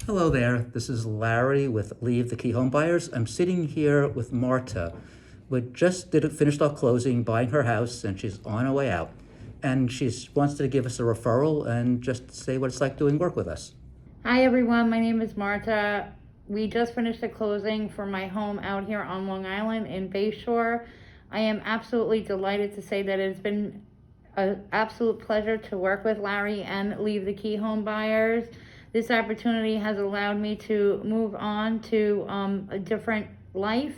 Hello there, this is Larry with Leave the Key Homebuyers. I'm sitting here with Marta. We just finished our closing, buying her house, and she's on her way out. And she wants to give us a referral and just say what it's like doing work with us. Hi everyone, my name is Marta. We just finished the closing for my home out here on Long Island in Bayshore. I am absolutely delighted to say that it's been an absolute pleasure to work with Larry and Leave the Key Homebuyers. This opportunity has allowed me to move on to a different life,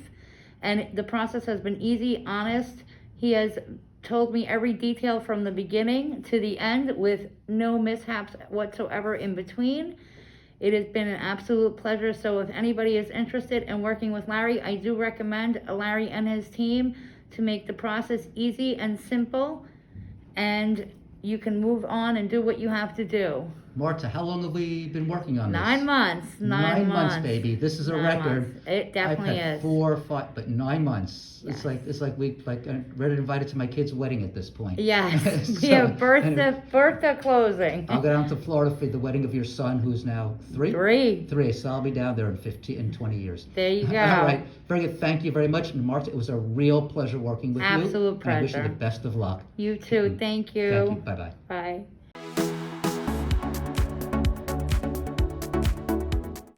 and the process has been easy, honest. He has told me every detail from the beginning to the end with no mishaps whatsoever in between. It has been an absolute pleasure. So if anybody is interested in working with Larry, I do recommend Larry and his team to make the process easy and simple, and you can move on and do what you have to do. Marta, how long have we been working on this? 9 months. 9 months, baby. This is a 9 record. months. It definitely I've had is. 4 or 5, but 9 months. Yes. It's like we ready to invite it to my kid's wedding at this point. Yes. So, Yeah, birth to closing. I'll go down to Florida for the wedding of your son, who's now 3? 3. So I'll be down there in 20 years. There you go. All right. Very good. Thank you very much. And Marta, it was a real pleasure working with you. Absolute And I wish you pleasure. the best of luck. You too. Thank you. Thank you. Bye-bye. Bye.